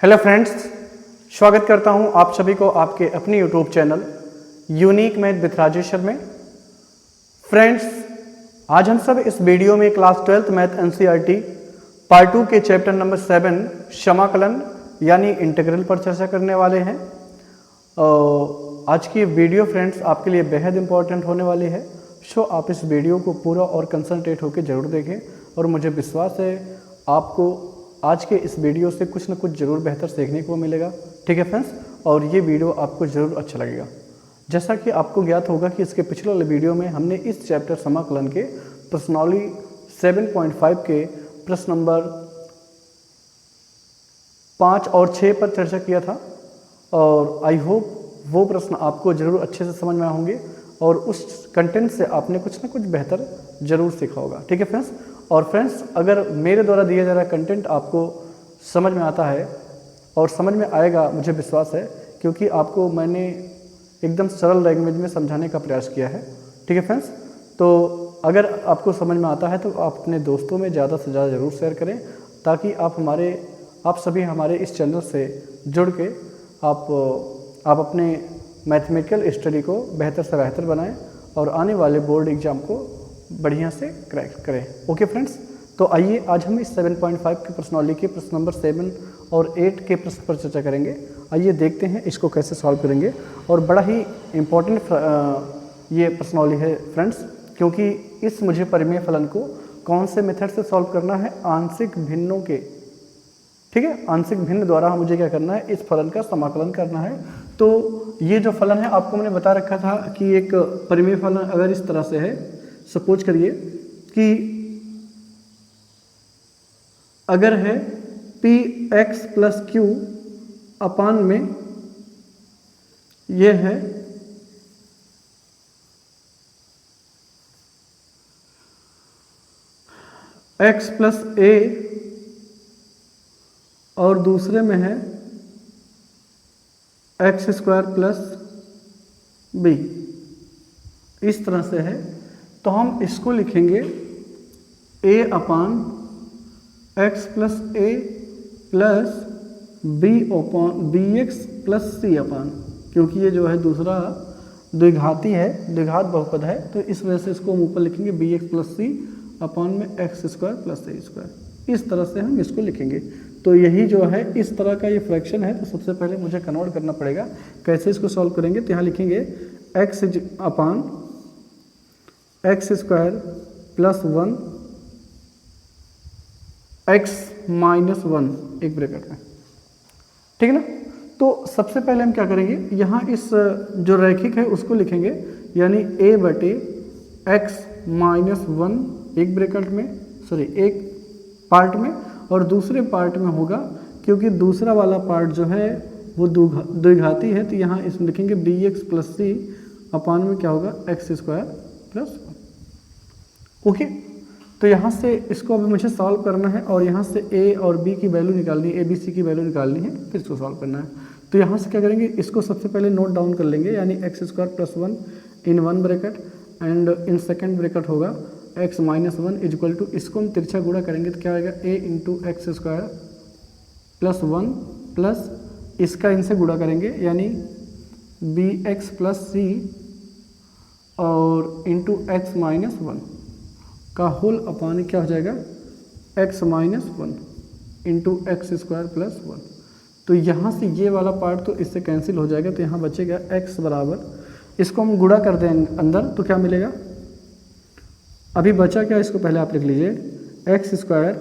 Hello friends, स्वागत करता हूं आप सभी को आपके अपने YouTube channel unique math with Rajeshwar में। फ्रेंड्स, आज हम सब इस वीडियो में class 12th math NCERT part 2 के चैप्टर नंबर 7 समाकलन यानी इंटीग्रल पर चर्चा करने वाले हैं। आज की वीडियो फ्रेंड्स आपके लिए बेहद इंपॉर्टेंट होने वाली है, सो आप इस वीडियो को पूरा और कंसंट्रेट होकर ज़रूर देखें और मुझे विश्वास है आपको आज के इस वीडियो से कुछ न कुछ ज़रूर बेहतर सीखने को मिलेगा। ठीक है फ्रेंड्स, और ये वीडियो आपको ज़रूर अच्छा लगेगा। जैसा कि आपको ज्ञात होगा कि इसके पिछले वाले वीडियो में हमने इस चैप्टर समाकलन के प्रश्नावली 7.5 के प्रश्न नंबर 5 और 6 पर चर्चा किया था और आई होप वो प्रश्न आपको ज़रूर अच्छे से समझ में होंगे और उस कंटेंट से आपने कुछ ना कुछ बेहतर ज़रूर सीखा होगा। ठीक है फ्रेंड्स, और फ्रेंड्स अगर मेरे द्वारा दिया जा रहा कंटेंट आपको समझ में आता है और समझ में आएगा, मुझे विश्वास है, क्योंकि आपको मैंने एकदम सरल लैंग्वेज में समझाने का प्रयास किया है। ठीक है फ्रेंड्स, तो अगर आपको समझ में आता है तो आप अपने दोस्तों में ज़्यादा से ज़्यादा ज़रूर शेयर करें ताकि आप सभी हमारे इस चैनल से जुड़ के आप अपने मैथमेटिकल स्टडी को बेहतर से बेहतर बनाएं और आने वाले बोर्ड एग्ज़ाम को बढ़िया से क्रैक करें। ओके फ्रेंड्स, तो आइए आज हम इस 7.5 की प्रश्नावली के प्रश्न नंबर 7 और 8 के प्रश्न पर चर्चा करेंगे। आइए देखते हैं इसको कैसे सॉल्व करेंगे। और बड़ा ही इम्पोर्टेंट ये प्रश्नावली है फ्रेंड्स, क्योंकि इस मुझे परिमेय फलन को कौन से मेथड से सॉल्व करना है, आंशिक भिन्नों के। ठीक है, आंशिक भिन्न द्वारा मुझे क्या करना है, इस फलन का समाकलन करना है। तो ये जो फलन है आपको मैंने बता रखा था कि एक परिमेय फलन अगर इस तरह से है, सपोज करिए कि अगर है पी एक्स प्लस क्यू अपान में ये है एक्स प्लस ए और दूसरे में है एक्स स्क्वायर प्लस बी, इस तरह से है, तो हम इसको लिखेंगे a upon x plus a plus b upon b x plus c upon, क्योंकि ये जो है दूसरा द्विघाती है, द्विघात बहुपद है, तो इस वजह से इसको हम ऊपर लिखेंगे बी एक्स प्लस सी अपान में एक्स स्क्वायर प्लस ए स्क्वायर। इस तरह से हम इसको लिखेंगे। तो यही जो है इस तरह का ये फ्रैक्शन है, तो सबसे पहले मुझे कन्वर्ट करना पड़ेगा। कैसे इसको सॉल्व करेंगे, तो यहाँ लिखेंगे x upon x square plus 1 x minus 1 एक ब्रैकेट में। ठीक है ना। तो सबसे पहले हम क्या करेंगे, यहाँ इस जो रैखिक है उसको लिखेंगे, यानी a बटे एक्स माइनस 1 एक ब्रैकेट में, सॉरी एक पार्ट में, और दूसरे पार्ट में होगा क्योंकि दूसरा वाला पार्ट जो है वो द्विघाती है, तो यहाँ इसमें लिखेंगे बी एक्स प्लस सी अपान में क्या होगा एक्स स्क्वायर प्लस 1। ओके, तो यहाँ से इसको अभी मुझे सॉल्व करना है और यहाँ से a और b की वैल्यू निकालनी है, a b c की वैल्यू निकालनी है, फिर इसको सॉल्व करना है। तो यहाँ से क्या करेंगे, इसको सबसे पहले नोट डाउन कर लेंगे, यानी x square plus 1 in one bracket and in second bracket होगा एक्स माइनस 1 इक्वल टू, इसको हम तिरछा गुणा करेंगे तो क्या आएगा a into x square plus 1 plus इसका इनसे गुणा करेंगे, यानी बी एक्स प्लस सी और इंटू एक्स माइनस 1 का होल अपान क्या हो जाएगा x minus 1 into x square plus 1। तो यहाँ से ये वाला पार्ट तो इससे कैंसिल हो जाएगा, तो यहाँ बचेगा x बराबर, इसको हम गुणा कर देंगे अंदर तो क्या मिलेगा, अभी बचा क्या, इसको पहले आप लिख लीजिए x square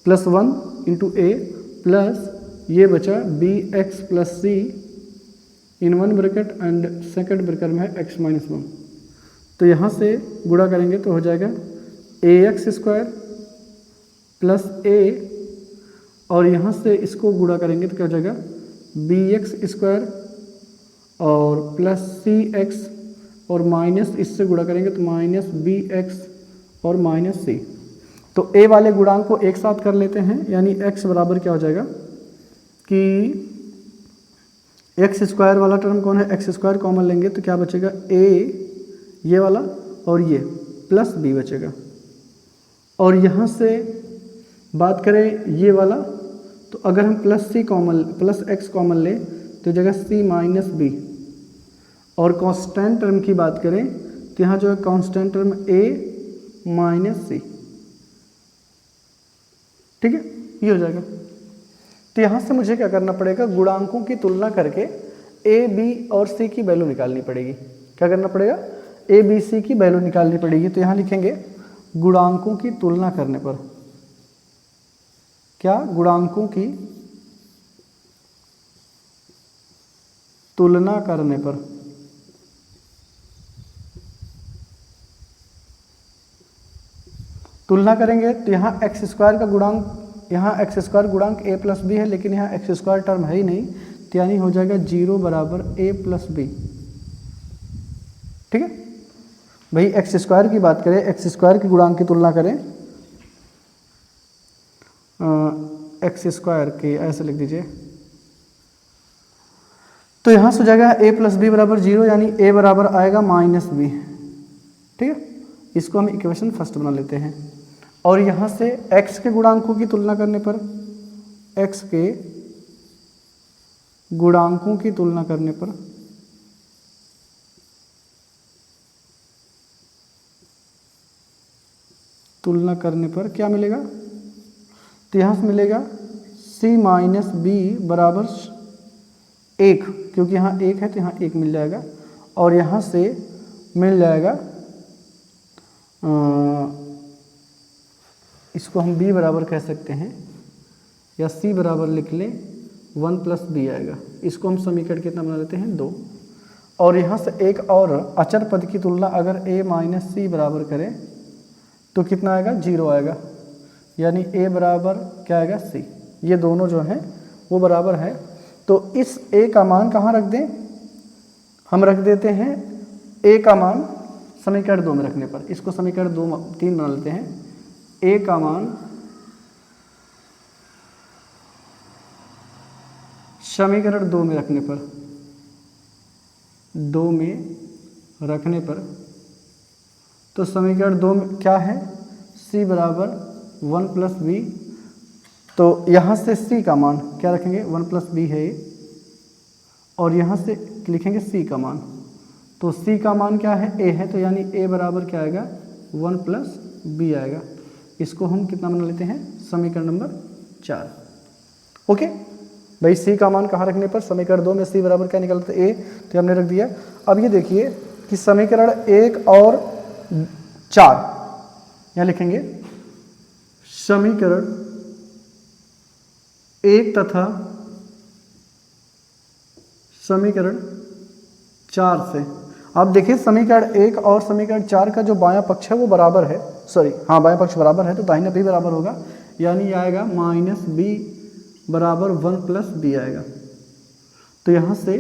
plus 1 into a plus ये बचा b x plus c in one bracket and second bracket में है एक्स माइनस 1। तो यहाँ से गुणा करेंगे तो हो जाएगा ए एक्स स्क्वायर प्लस ए, और यहाँ से इसको गुणा करेंगे तो क्या हो जाएगा बी एक्स स्क्वायर और प्लस सी एक्स और माइनस इससे गुणा करेंगे तो माइनस बी एक्स और माइनस सी। तो ए वाले गुणांक को एक साथ कर लेते हैं, यानी एक्स बराबर क्या हो जाएगा कि एक्स स्क्वायर वाला टर्म कौन है, एक्स स्क्वायर कॉमन लेंगे तो क्या बचेगा ए ये वाला और ये प्लस बी बचेगा। और यहाँ से बात करें ये वाला तो अगर हम प्लस एक्स कॉमन ले तो जगह सी माइनस बी, और कांस्टेंट टर्म की बात करें तो यहाँ जो है कांस्टेंट टर्म ए माइनस सी, ठीक है, ये हो जाएगा। तो यहाँ से मुझे क्या करना पड़ेगा, गुणांकों की तुलना करके ए बी और सी की वैल्यू निकालनी पड़ेगी। क्या करना पड़ेगा, ए बी सी की वैल्यू निकालनी पड़ेगी। तो यहाँ लिखेंगे गुणांकों की तुलना करने पर, क्या, गुणांकों की तुलना करने पर तुलना करेंगे तो यहाँ एक्स स्क्वायर का गुणांक, यहाँ एक्स स्क्वायर गुणांक ए प्लस बी है, लेकिन यहाँ एक्स स्क्वायर टर्म है ही नहीं, तो यानी हो जाएगा 0 बराबर ए प्लस बी। ठीक है भाई, एक्स स्क्वायर की बात करें, एक्स स्क्वायर के गुणांक की तुलना करें, एक्स स्क्वायर के ऐसे लिख दीजिए, तो यहाँ से हो जाएगा ए प्लस बी बराबर 0, यानी ए बराबर आएगा माइनस बी। ठीक है, इसको हम इक्वेशन फर्स्ट बना लेते हैं। और यहाँ से x के गुणांकों की तुलना करने पर, x के गुणांकों की तुलना करने पर क्या मिलेगा, तो यहाँ से मिलेगा c माइनस बी बराबर 1, क्योंकि यहाँ 1 है तो यहाँ 1 मिल जाएगा, और यहाँ से मिल जाएगा इसको हम b बराबर कह सकते हैं, या c बराबर लिख लें 1 प्लस बी आएगा। इसको हम समीकरण कितना बना लेते हैं, 2। और यहाँ से एक और अचर पद की तुलना अगर a माइनस सी बराबर करें तो कितना आएगा, 0 आएगा, यानी a बराबर क्या आएगा, c। ये दोनों जो हैं वो बराबर है। तो इस a का मान कहाँ रख दें, हम रख देते हैं a का मान समीकरण 2 में रखने पर, इसको समीकरण 3 बना लेते हैं। a का मान समीकरण 2 में रखने पर, 2 में रखने पर, तो समीकरण 2 में क्या है, c बराबर 1 प्लस बी, तो यहाँ से c का मान क्या रखेंगे, 1 प्लस बी है ये, और यहाँ से लिखेंगे c का मान, तो c का मान क्या है, a है, तो यानी a बराबर क्या आएगा, 1 प्लस बी आएगा। इसको हम कितना बना लेते हैं, समीकरण नंबर 4। ओके भाई, c का मान कहाँ रखने पर, समीकरण 2 में c बराबर क्या निकलता है, a, तो हमने रख दिया। अब ये देखिए कि समीकरण 1 और 4 यहाँ लिखेंगे, समीकरण 1 तथा समीकरण 4 से, आप देखिए समीकरण 1 और समीकरण 4 का जो बायां पक्ष है वो बराबर है, सॉरी हाँ बायां पक्ष बराबर है, तो दाहिना भी बराबर होगा, यानी आएगा माइनस बी बराबर 1 प्लस बी आएगा। तो यहाँ से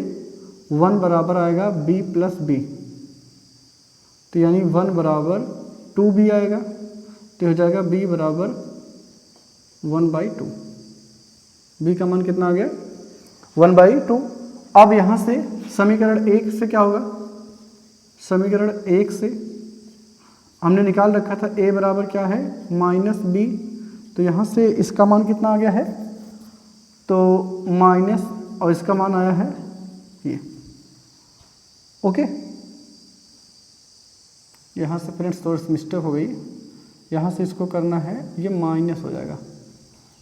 1 बराबर आएगा b प्लस बी, तो यानी 1 बराबर 2b आएगा, तो हो जाएगा b बराबर 1/2। b का मान कितना आ गया, 1/2। अब यहाँ से समीकरण 1 से क्या होगा, समीकरण 1 से हमने निकाल रखा था a बराबर क्या है, माइनस बी, तो यहाँ से इसका मान कितना आ गया है, तो माइनस, और इसका मान आया है ये। ओके, यहाँ से फ्रेंड्स थोड़ी सी मिस्टेक हो गई, यहाँ से इसको करना है, ये माइनस हो जाएगा,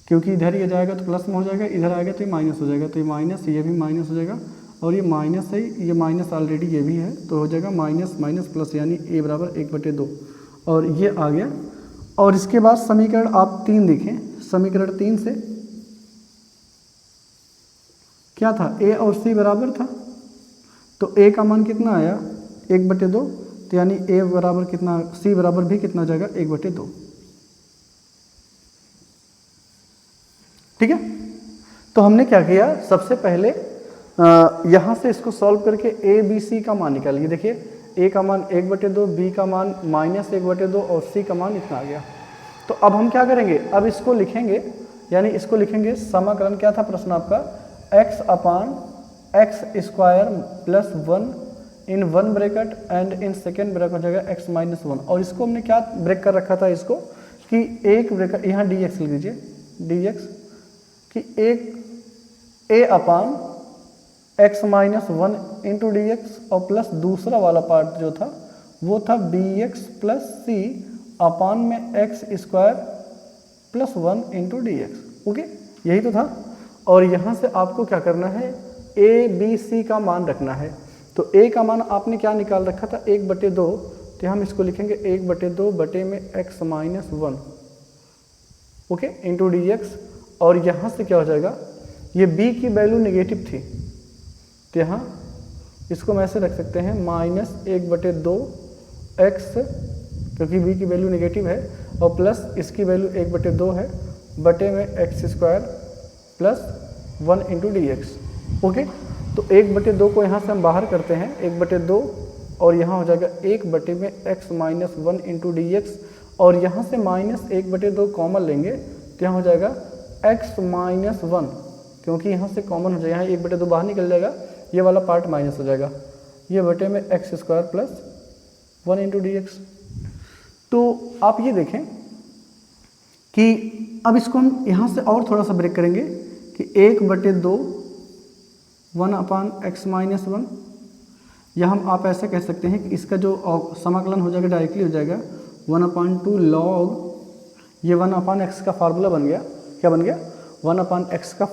क्योंकि इधर ये जाएगा तो प्लस में हो जाएगा, इधर आएगा तो ये माइनस हो जाएगा, तो ये माइनस, ये भी माइनस हो जाएगा, और ये माइनस है, ये माइनस ऑलरेडी ये भी है, तो हो जाएगा माइनस माइनस प्लस, यानी a बराबर 1/2, और ये आ गया। और इसके बाद समीकरण आप 3 देखें, समीकरण 3 से क्या था, a और c बराबर था, तो a का मान कितना आया, 1/2, तो यानी a बराबर कितना, c बराबर भी कितना जाएगा, 1/2। ठीक है, तो हमने क्या किया, सबसे पहले यहाँ से इसको सॉल्व करके a b c का मान निकालिए। देखिए a का मान 1/2, b का मान माइनस 1/2, और c का मान इतना आ गया। तो अब हम क्या करेंगे, अब इसको लिखेंगे, यानी इसको लिखेंगे, समाकलन क्या था प्रश्न आपका, x upon x square plus 1 in 1 bracket and in second bracket हो जाएगा x माइनस 1। और इसको हमने क्या ब्रेक कर रखा था, इसको कि एक ब्रैकेट, यहाँ dx लिख दीजिए, dx कि एक a upon x minus 1 into d x और प्लस दूसरा वाला पार्ट जो था वो था बी एक्स प्लस सी अपान में x square plus 1 into d x. Okay, यही तो था। और यहाँ से आपको क्या करना है, ए बी सी का मान रखना है। तो a का मान आपने क्या निकाल रखा था, 1/2, तो हम इसको लिखेंगे 1/2 बटे में x minus 1, okay, into d x. और यहाँ से क्या हो जाएगा, ये b की वैल्यू नेगेटिव थी तो यहाँ इसको हम ऐसे रख सकते हैं माइनस 1/2 x, क्योंकि b की वैल्यू नेगेटिव है, और प्लस इसकी वैल्यू 1/2 है बटे में x square plus 1 into d x. Okay, तो 1/2 को यहाँ से हम बाहर करते हैं, 1/2, और यहाँ हो जाएगा 1 बटे में x minus 1 into d x, और यहाँ से माइनस 1/2 कॉमन लेंगे तो यहाँ हो जाएगा x माइनस 1, क्योंकि यहाँ से कॉमन हो जाएगा, यहाँ 1/2 बाहर निकल जाएगा, ये वाला पार्ट माइनस हो जाएगा, ये बटे में x square plus 1 into d x. तो आप ये देखें कि अब इसको हम यहाँ से और थोड़ा सा ब्रेक करेंगे कि 1/2 1 अपान एक्स माइनस 1, या हम आप ऐसा कह सकते हैं कि इसका जो समाकलन हो जाएगा डायरेक्टली हो जाएगा 1/2 लॉग, ये 1 x का फार्मूला बन गया, क्या बन गया, 1 x का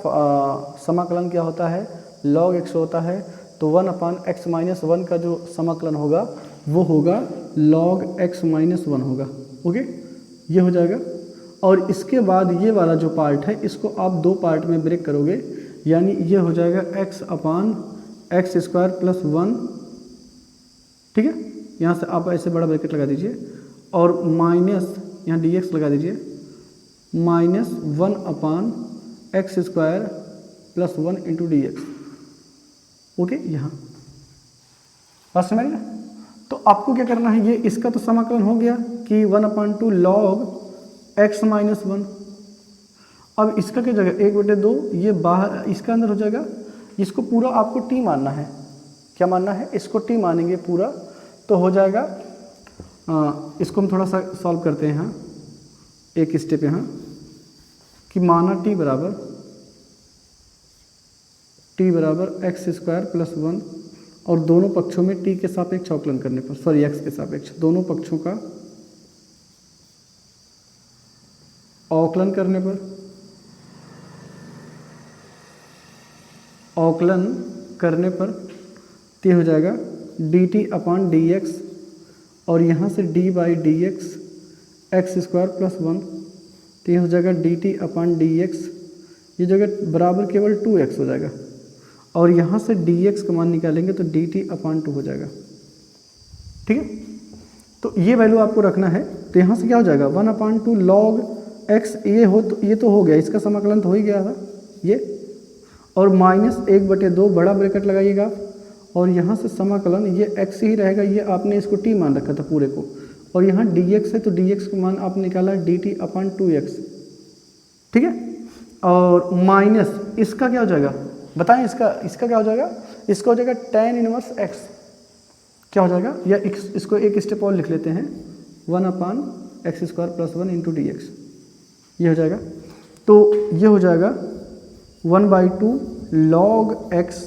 समाकलन क्या होता है, log x होता है, तो 1 x माइनस 1 का जो समाकलन होगा वो होगा log x माइनस 1 होगा। ओके, ये हो जाएगा। और इसके बाद ये वाला जो पार्ट है इसको आप दो पार्ट में ब्रेक करोगे, यानी ये हो जाएगा x अपान एक्स स्क्वायर प्लस 1, ठीक है, यहाँ से आप ऐसे बड़ा ब्रैकेट लगा दीजिए, और माइनस यहाँ dx लगा दीजिए, minus 1 upon x square plus 1 into d x. Okay, यहाँ बात समझ ना। तो आपको क्या करना है, ये इसका तो समाकलन हो गया कि 1/2 लॉग x माइनस 1। अब इसका क्या जाएगा 1/2, ये बाहर इसका अंदर हो जाएगा, इसको पूरा आपको t मानना है, क्या मानना है, इसको t मानेंगे पूरा, तो हो जाएगा, इसको हम थोड़ा सा सॉल्व करते हैं यहाँ, एक स्टेप यहाँ, कि माना t बराबर एक्स स्क्वायर प्लस 1, और दोनों पक्षों में t के सापेक्ष अवकलन करने पर, सॉरी x के सापेक्ष, दोनों पक्षों का अवकलन करने पर, अवकलन करने पर तो हो जाएगा dt अपान डी एक्स, और यहाँ से d by d x x square plus 1, तो ये हो जाएगा dt अपान डी एक्स, ये जगह बराबर केवल 2x हो जाएगा, और यहाँ से dx का मान निकालेंगे तो dt अपान 2 हो जाएगा। ठीक है, तो ये वैल्यू आपको रखना है। तो यहाँ से क्या हो जाएगा 1/2 log x, ये तो हो गया, इसका समाकलन तो हो ही गया था ये, और माइनस 1/2 बड़ा ब्रैकेट लगाइएगा, और यहाँ से समाकलन ये x ही रहेगा, ये आपने इसको t मान रखा था पूरे को, और यहाँ dx है तो dx का मान आपने निकाला dt अपान 2x। ठीक है, और माइनस इसका क्या हो जाएगा बताएं, इसका क्या हो जाएगा, इसका हो जाएगा tan इनवर्स x, क्या हो जाएगा, या इसको एक स्टेप और लिख लेते हैं, 1/x square plus 1 into d x, ये हो जाएगा। तो ये हो जाएगा 1/2 log x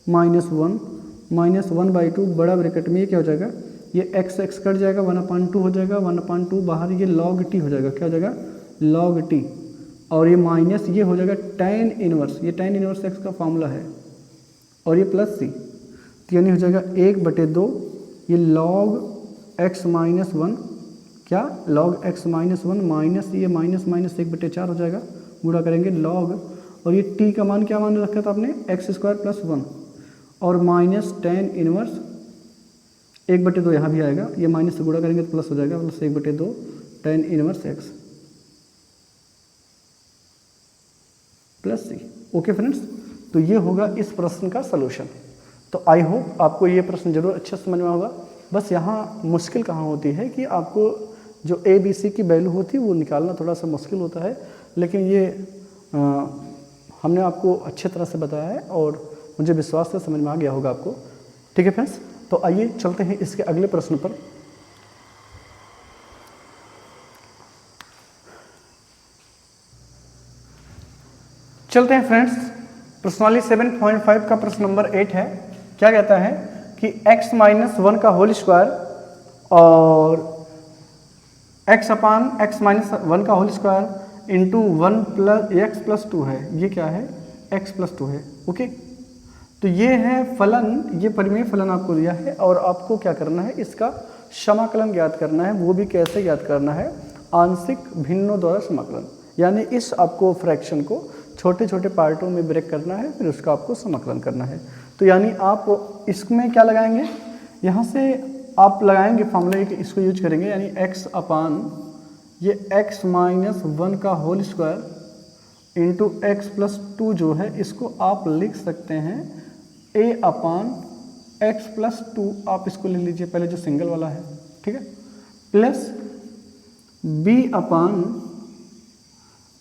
माइनस 1 माइनस 1/2 बड़ा ब्रैकेट में, ये क्या हो जाएगा, ये x कट जाएगा, 1/2 हो जाएगा, 1/2 बाहर, ये log t हो जाएगा, क्या हो जाएगा log t, और ये माइनस ये हो जाएगा tan इनवर्स, ये tan इनवर्स x का फॉर्मूला है, और ये प्लस c, तो यानी हो जाएगा 1/2 ये log x माइनस 1, क्या log x माइनस 1 माइनस ये माइनस माइनस 1/4 हो जाएगा, गुणा करेंगे log, और ये t का मान क्या मान रखा था आपने एक्स स्क्वायर प्लस 1, और माइनस tan इनवर्स 1/2 यहाँ भी आएगा, ये माइनस से गुणा करेंगे तो प्लस हो जाएगा, plus 1/2 tan inverse x plus c। Okay friends, तो ये होगा इस प्रश्न का सलूशन। तो आई होप आपको ये प्रश्न जरूर अच्छे से समझ में होगा। बस यहाँ मुश्किल कहाँ होती है कि आपको जो ए बी सी की वैल्यू होती है वो निकालना थोड़ा सा मुश्किल होता है, लेकिन ये हमने आपको अच्छे तरह से बताया है और मुझे विश्वास से समझ में आ गया होगा आपको। ठीक है फ्रेंड्स, तो आइए चलते हैं इसके अगले प्रश्न पर। चलते हैं फ्रेंड्स, प्रश्नावली 7.5 का प्रश्न नंबर 8 है। क्या कहता है कि x माइनस 1 का होल स्क्वायर और x अपान x माइनस 1 का whole square into 1 plus x plus 2 है। ये क्या है? x प्लस 2 है। ओके, तो ये है फलन, ये परिमेय फलन आपको दिया है और आपको क्या करना है, इसका समाकलन ज्ञात करना है। वो भी कैसे ज्ञात करना है? आंशिक भिन्नों द्वारा समाकलन, यानी इस आपको फ्रैक्शन को छोटे छोटे पार्टों में ब्रेक करना है, फिर उसका आपको समाकलन करना है। तो यानी आप इसमें क्या लगाएंगे, यहाँ से आप लगाएंगे फॉर्मूला, इसको यूज करेंगे, यानी x अपान ये x माइनस 1 का whole square into x plus 2 जो है, इसको आप लिख सकते हैं a अपान एक्स प्लस 2, आप इसको ले लीजिए पहले जो सिंगल वाला है, ठीक है, प्लस b अपान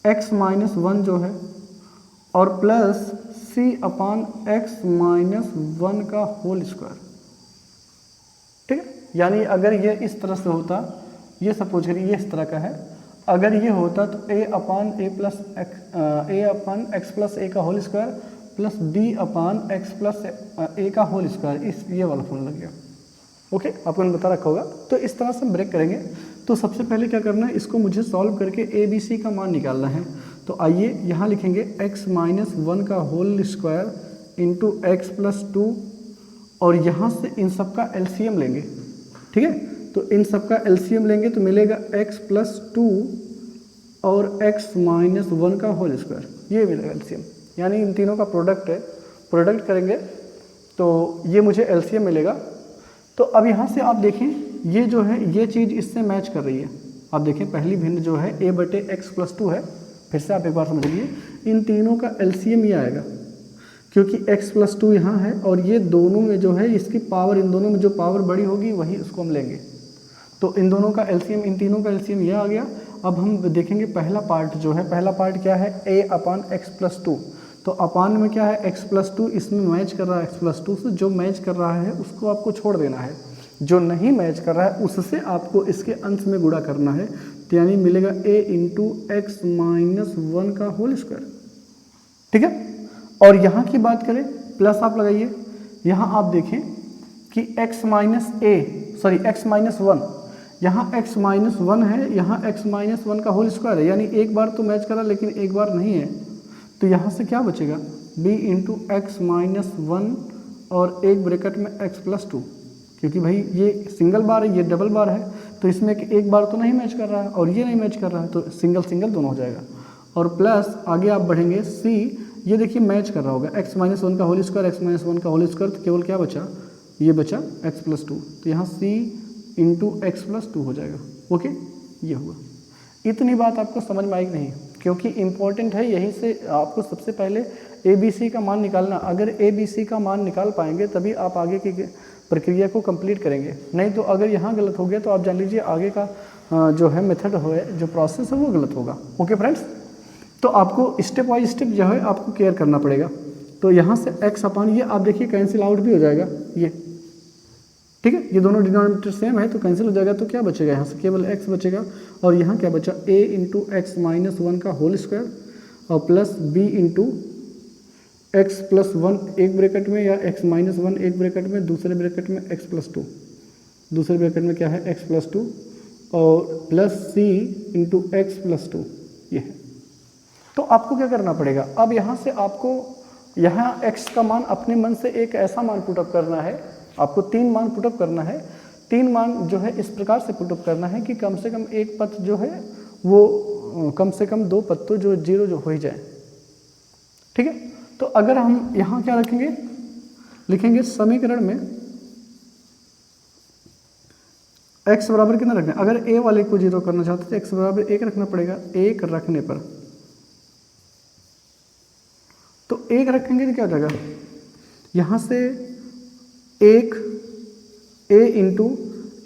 x माइनस 1 जो है और प्लस c अपान x माइनस 1 का होल स्क्वायर, ठीक है। यानी अगर ये इस तरह से होता, ये सपोज करिए ये इस तरह का है, अगर ये होता तो a upon a plus a upon x plus a का whole square plus b upon x plus a का होल स्क्वायर, इस ये वाला फॉर्मूला लग गया। ओके, आपको बता रखा होगा। तो इस तरह से हम ब्रेक करेंगे। तो सबसे पहले क्या करना है, इसको मुझे सॉल्व करके ए बी सी का मान निकालना है। तो आइए यहाँ लिखेंगे x माइनस 1 का whole square into x plus 2 और यहाँ से इन सब का एलसीएम लेंगे, ठीक है। तो इन सब का एलसीएम लेंगे तो मिलेगा x प्लस 2 और x माइनस 1 का होल स्क्वायर, ये मिलेगा एलसीएम, यानी इन तीनों का प्रोडक्ट है। प्रोडक्ट करेंगे तो ये मुझे एलसीएम मिलेगा। तो अब यहाँ से आप देखें, ये जो है ये चीज़ इससे मैच कर रही है। आप देखें पहली भिन्न जो है a बटे एक्स प्लस 2 है। फिर से आप एक बार समझिए, इन तीनों का एलसीएम ये आएगा, क्योंकि x प्लस 2 यहाँ है और ये दोनों में जो है इसकी पावर, इन दोनों में जो पावर बड़ी होगी वही उसको हम लेंगे। तो इन दोनों का एलसीएम, इन तीनों का एलसीएम यह आ गया। अब हम देखेंगे पहला पार्ट जो है, पहला पार्ट क्या है, a अपान एक्स प्लस 2। तो अपान में क्या है, x प्लस 2, इसमें मैच कर रहा है x प्लस 2 से। जो मैच कर रहा है उसको आपको छोड़ देना है, जो नहीं मैच कर रहा है उससे आपको इसके अंश में गुणा करना है। तो यानी मिलेगा a इंटू एक्स माइनस 1 का होल स्क्वायर, ठीक है। और यहाँ की बात करें, प्लस आप लगाइए। यहाँ आप देखें कि x माइनस एक्स माइनस 1, यहाँ x माइनस 1 है, यहाँ x माइनस 1 का होल स्क्वायर है, यानी एक बार तो मैच करा लेकिन एक बार नहीं है। तो यहाँ से क्या बचेगा, b इंटू एक्स माइनस 1 और एक ब्रैकेट में x प्लस 2, क्योंकि भाई ये सिंगल बार है, ये डबल बार है, तो इसमें एक बार तो नहीं मैच कर रहा है और ये नहीं मैच कर रहा है, तो सिंगल सिंगल दोनों हो जाएगा। और प्लस आगे आप बढ़ेंगे c, ये देखिए मैच कर रहा होगा, x माइनस 1 का होल स्क्वायर, x माइनस 1 का होल स्क्वायर, तो केवल क्या बचा, ये बचा x प्लस 2। तो यहाँ c इंटू एक्स प्लस 2 हो जाएगा। ओके, ये हुआ। इतनी बात आपको समझ में आएगी नहीं, क्योंकि इम्पॉर्टेंट है, यहीं से आपको सबसे पहले ए बी सी का मान निकालना। अगर ए बी सी का मान निकाल पाएंगे तभी आप आगे की प्रक्रिया को कंप्लीट करेंगे, नहीं तो अगर यहाँ गलत हो गया तो आप जान लीजिए आगे का जो है मेथड हो, जो प्रोसेस है वो गलत होगा। ओके फ्रेंड्स, तो आपको स्टेप बाई स्टेप जो है आपको केयर करना पड़ेगा। तो यहाँ से x अपान ये आप देखिए कैंसिल आउट भी हो जाएगा, ये ठीक है, ये दोनों डिनोमिनेटर सेम है तो कैंसिल हो जाएगा। तो क्या बचेगा, यहाँ से केवल x बचेगा और यहाँ क्या बचा, a इंटू एक्स माइनस 1 का होल स्क्वायर और plus b into x plus 1 एक ब्रैकेट में, या x माइनस 1 एक ब्रैकेट में, दूसरे ब्रैकेट में x प्लस 2, दूसरे ब्रैकेट में क्या है x प्लस 2 और plus c into x plus 2, ये है। तो आपको क्या करना पड़ेगा, अब यहाँ से आपको यहाँ x का मान अपने मन से एक ऐसा मान पुटअप करना है, आपको 3 मान पुटअप करना है। 3 मान जो है इस प्रकार से पुटअप करना है कि कम से कम एक पद जो है वो कम से कम 2 पद तो जो 0 जो हो ही जाए, ठीक है। तो अगर हम यहाँ क्या रखेंगे, लिखेंगे समीकरण में x बराबर कितना रखना है, अगर a वाले को 0 करना चाहते तो x बराबर 1 रखना पड़ेगा। 1 रखने पर तो 1 रखेंगे तो क्या हो जाएगा, यहाँ से 1 a इंटू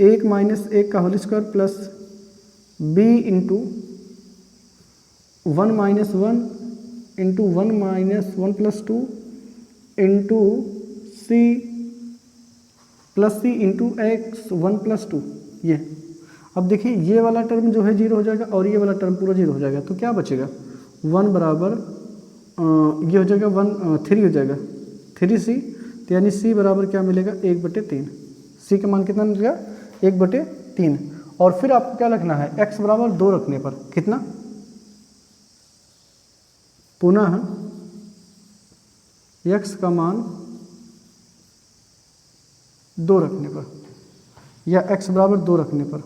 1 माइनस 1 का whole square plus b into 1 minus 1 into 1 minus 1 plus 2 into c plus c into x 1 plus 2, ये। अब देखिए ये वाला टर्म जो है 0 हो जाएगा और ये वाला टर्म पूरा 0 हो जाएगा। तो क्या बचेगा, 1 बराबर ये हो जाएगा 3 हो जाएगा 3c, तो यानी c बराबर क्या मिलेगा 1/3। c का मान कितना मिलेगा 1/3। और फिर आपको क्या रखना है, x बराबर 2 रखने पर कितना, पुनः x का मान 2 रखने पर, या x बराबर 2 रखने पर,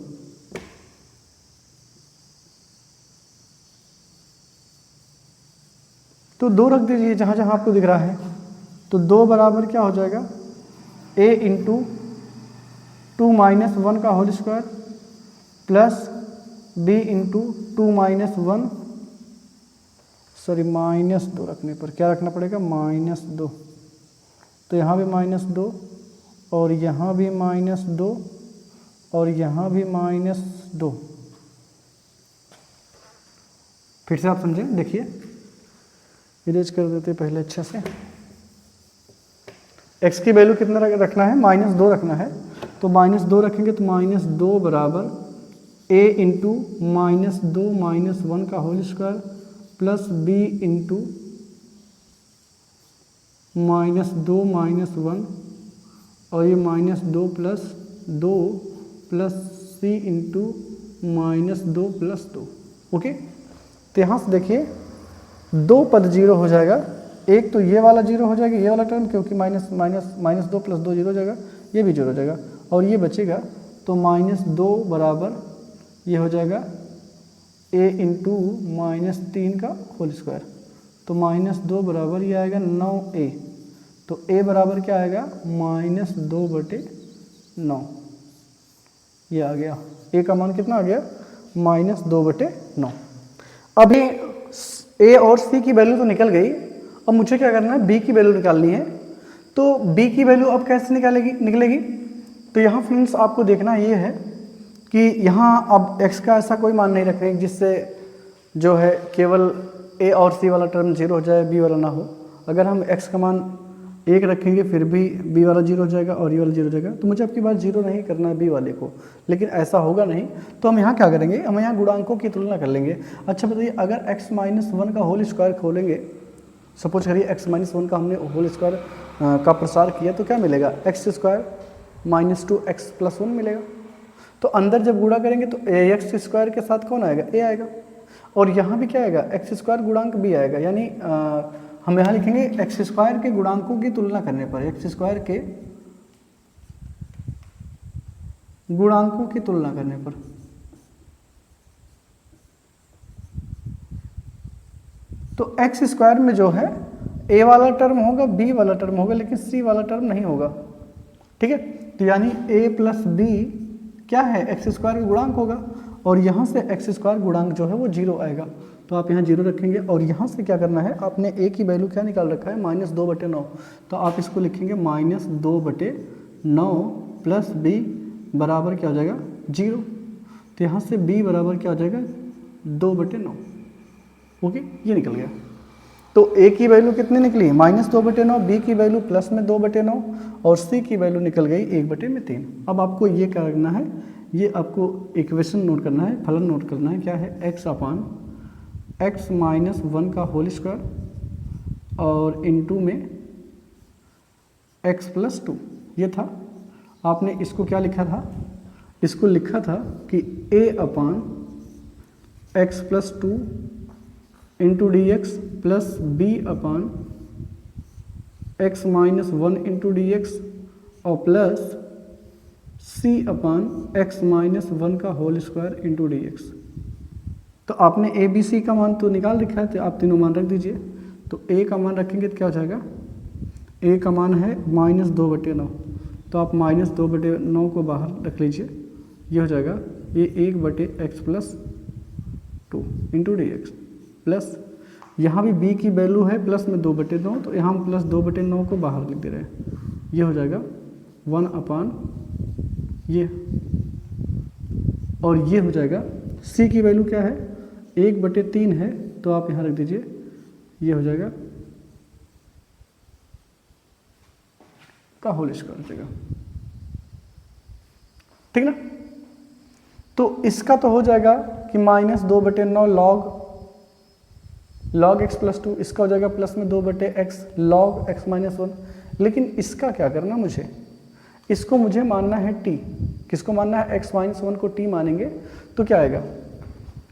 तो 2 रख दीजिए जहाँ जहाँ आपको दिख रहा है। तो 2 बराबर क्या हो जाएगा a इंटू 2 माइनस 1 का whole square plus b into 2 minus 1, sorry -2 रखने पर क्या रखना पड़ेगा -2, तो यहाँ भी -2 और यहाँ भी -2 और यहाँ भी -2। फिर से आप समझें, देखिए इरेज कर देते पहले अच्छे से। x की वैल्यू कितना रखना है, -2 रखना है, तो -2 रखेंगे तो -2 बराबर a इंटू -2 माइनस 1 का whole square plus b into -2 minus 1 और ये -2 plus 2 plus c into -2 plus 2। Okay, तो यहाँ से देखिए 2 पद 0 हो जाएगा, एक तो ये वाला 0 हो जाएगा, ये वाला टर्म, क्योंकि -2 प्लस 2 0 हो जाएगा, ये भी 0 हो जाएगा और ये बचेगा, तो -2 बराबर ये हो जाएगा a इंटू -3 का होल स्क्वायर, तो -2 बराबर ये आएगा 9a, तो a बराबर क्या आएगा -2/9, ये आ गया। a का मान कितना आ गया -2/9। अभी a और c की वैल्यू तो निकल गई, अब मुझे क्या करना है b की वैल्यू निकालनी है। तो b की वैल्यू अब कैसे निकलेगी, तो यहाँ फ्रेंड्स आपको देखना ये है कि यहाँ अब x का ऐसा कोई मान नहीं रखेंगे जिससे जो है केवल a और c वाला टर्म 0 हो जाए, b वाला ना हो। अगर हम x का मान 1 रखेंगे फिर भी b वाला 0 हो जाएगा और ये वाला 0 हो जाएगा, तो मुझे आपकी बात 0 नहीं करना है b वाले को, लेकिन ऐसा होगा नहीं, तो हम यहाँ क्या करेंगे, हम यहाँ गुणांकों की तुलना कर लेंगे। अच्छा बताइए, अगर x माइनस 1 का होल स्क्वायर खोलेंगे, सपोज करिए x माइनस 1 का हमने होल स्क्वायर का प्रसार किया, तो क्या मिलेगा x² -2x + 1 मिलेगा। तो अंदर जब गुणा करेंगे तो ax² के साथ कौन आएगा, a आएगा, और यहाँ भी क्या आएगा x² गुणांक b आएगा। यानी हम यहाँ लिखेंगे x² के गुणांकों की तुलना करने पर, x² के गुणांकों की तुलना करने पर, तो x² में जो है a वाला टर्म होगा, b वाला टर्म होगा, लेकिन c वाला टर्म नहीं होगा। ठीक है, तो यानी a + b क्या है x² का गुणांक होगा, और यहाँ से x² गुणांक जो है वो 0 आएगा, तो आप यहाँ 0 रखेंगे। और यहाँ से क्या करना है, आपने a की वैल्यू क्या निकाल रखा है -2/9, तो आप इसको लिखेंगे -2/9 प्लस b बराबर क्या हो जाएगा 0, तो यहाँ से b बराबर क्या हो जाएगा 2/9। ओके, ये निकल गया। तो a की वैल्यू कितनी निकली -2/9, b की वैल्यू +2/9 और c की वैल्यू निकल गई 1/3। अब आपको ये क्या करना है, ये आपको इक्वेशन नोट करना है, फलन नोट करना है, क्या है x/(x - 1) का होल स्क्वायर और इनटू में x + 2, ये था। आपने इसको क्या लिखा था, इसको लिखा था कि a/x + 2 into dx plus b/x - 1 into dx और प्लस c/x - 1 का होल स्क्वायर इंटू dx। तो आपने a b c का मान तो निकाल रखा है, तो आप तीनों मान रख दीजिए। तो a का मान रखेंगे तो क्या हो जाएगा, a का मान है -2/9, तो आप -2/9 को बाहर रख लीजिए, ये हो जाएगा ये 1/x + 2 इंटू dx प्लस यहाँ भी b की वैल्यू है प्लस में 2/9, तो यहाँ हम +2/9 को बाहर लिख दे रहे हैं, ये हो जाएगा 1/, ये, और ये हो जाएगा c की वैल्यू क्या है 1/3 है, तो आप यहाँ रख दीजिए, ये हो जाएगा का होल स्क्वायर हो जाएगा। ठीक ना, तो इसका तो हो जाएगा कि -2/9 log log x प्लस 2, इसका हो जाएगा प्लस में 2/x log x माइनस 1। लेकिन इसका क्या करना मुझे, इसको मुझे मानना है t। किसको मानना है? x माइनस 1 को t मानेंगे तो क्या आएगा,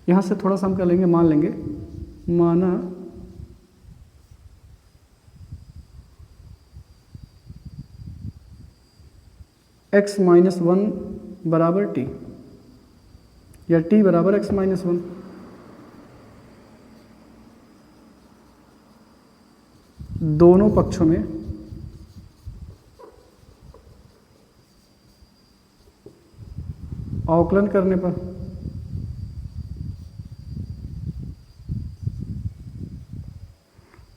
यहाँ से थोड़ा सा हम कर लेंगे, मान लेंगे, माना x माइनस 1 बराबर t या t बराबर x माइनस 1। दोनों पक्षों में अवकलन करने पर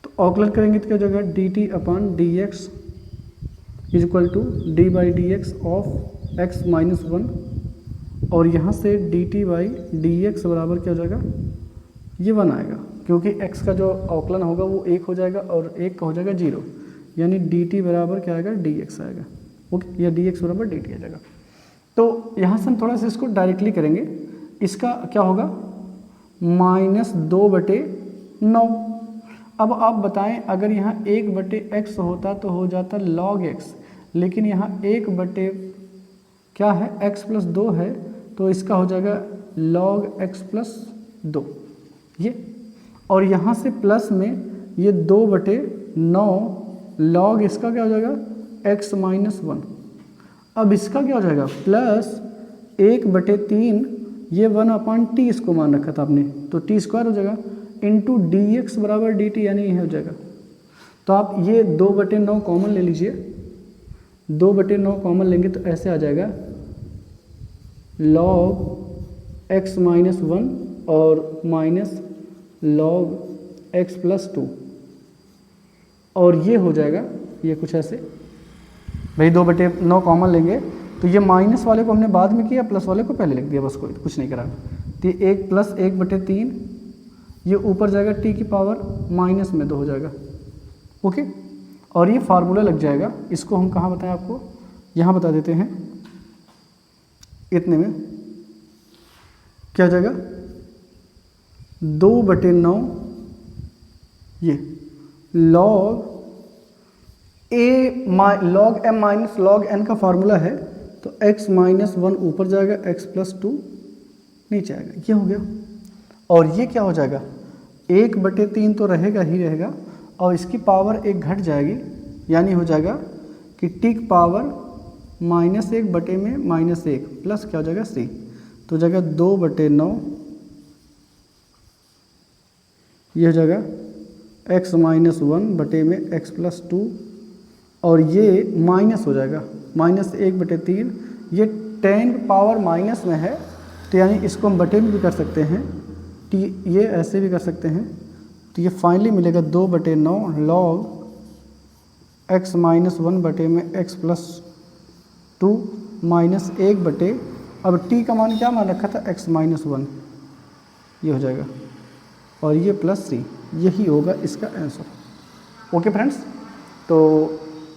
तो अवकलन करेंगे तो क्या हो जाएगा, dt upon d x is equal to d by d x of x minus 1, और यहाँ से dt बाई डी एक्स बराबर क्या हो जाएगा, ये 1 आएगा, क्योंकि x का जो अवकलन होगा वो 1 हो जाएगा और 1 का हो जाएगा 0, यानी dt बराबर क्या आएगा, dx आएगा। ओके, या dx बराबर dt आ जाएगा। तो यहाँ से हम थोड़ा सा इसको डायरेक्टली करेंगे। इसका क्या होगा, -2/9। अब आप बताएं, अगर यहाँ 1/x होता तो हो जाता log x, लेकिन यहाँ 1/ क्या है, x प्लस 2 है, तो इसका हो जाएगा log x प्लस 2 ये, और यहाँ से प्लस में ये 2/9 log इसका क्या हो जाएगा, x माइनस 1। अब इसका क्या हो जाएगा, प्लस 1/3, ये 1/t इसको मान रखा था आपने, तो t स्क्वायर हो जाएगा इंटू dx बराबर dt, यानी ये हो जाएगा। तो आप ये 2/9 कॉमन ले लीजिए, 2/9 कॉमन लेंगे तो ऐसे आ जाएगा log x माइनस 1 और माइनस log x प्लस 2, और ये हो जाएगा ये कुछ ऐसे। भाई 2/9 कॉमन लेंगे तो ये माइनस वाले को हमने बाद में किया, प्लस वाले को पहले लिख दिया, बस कोई कुछ नहीं करा। तो ये 1 प्लस 1/3, ये ऊपर जाएगा t की पावर माइनस में 2 हो जाएगा। ओके, और ये फार्मूला लग जाएगा। इसको हम कहाँ बताएं आपको, यहाँ बता देते हैं। इतने में क्या हो जाएगा, 2/9 ये log log m minus log n का फार्मूला है, तो x माइनस 1 ऊपर जाएगा, x प्लस 2 नीचे आएगा, ये हो गया। और ये क्या हो जाएगा, 1/3 तो रहेगा ही रहेगा, और इसकी पावर 1 घट जाएगी, यानी हो जाएगा कि t की पावर -1 में -1 प्लस क्या हो जाएगा c, तो हो जाएगा 2/9, ये हो जाएगा x माइनस 1 में x प्लस 2, और ये माइनस हो जाएगा -1/3, ये 10 पावर माइनस में है, तो यानी इसको हम बटे में भी कर सकते हैं, ये ऐसे भी कर सकते हैं। तो ये फाइनली मिलेगा 2/9 log x माइनस 1 में x प्लस 2 माइनस 1 अब t का मान क्या मान रखा था, x माइनस 1, ये हो जाएगा, और ये प्लस c, यही होगा इसका आंसर। ओके फ्रेंड्स, तो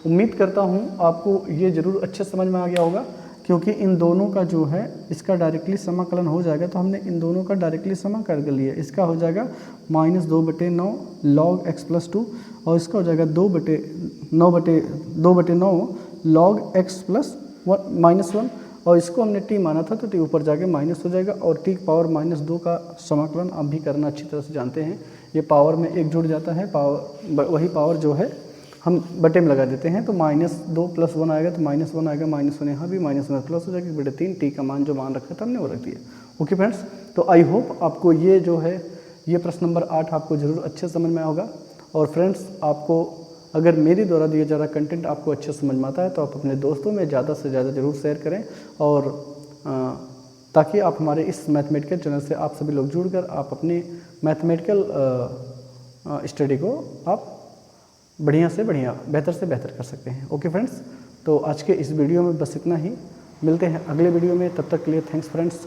उम्मीद करता हूँ आपको ये ज़रूर अच्छे समझ में आ गया होगा, क्योंकि इन दोनों का जो है इसका डायरेक्टली समाकलन हो जाएगा, तो हमने इन दोनों का डायरेक्टली समाकलन कर लिया। इसका हो जाएगा -2/9 log x प्लस 2, और इसका हो जाएगा 2/9 log x प्लस माइनस 1, और इसको हमने t माना था तो t ऊपर जाके माइनस हो जाएगा, और t की पावर -2 का समाकलन आप भी करना अच्छी तरह से जानते हैं। ये पावर में 1 जुड़ जाता है, पावर वही पावर जो है हम बटे में लगा देते हैं, तो -2 + 1 आएगा, तो -1 आएगा, -1 यहाँ भी -1 प्लस हो जाएगा, 1/3 t का मान जो मान रखा था हमने वो रख दिया। ओके फ्रेंड्स, तो आई होप आपको ये जो है ये प्रश्न नंबर 8 आपको ज़रूर अच्छे समझ में होगा। और फ्रेंड्स, आपको अगर मेरे द्वारा दिया जा रहा कंटेंट आपको अच्छे समझ में आता है तो आप अपने दोस्तों में ज़्यादा से ज़्यादा ज़रूर शेयर करें, और ताकि आप हमारे इस मैथमेटिकल चैनल से आप सभी लोग जुड़कर आप अपनी मैथमेटिकल स्टडी को आप बढ़िया से बढ़िया, बेहतर से बेहतर कर सकते हैं। ओके फ्रेंड्स, तो आज के इस वीडियो में बस इतना ही, मिलते हैं अगले वीडियो में, तब तक के लिए थैंक्स फ्रेंड्स।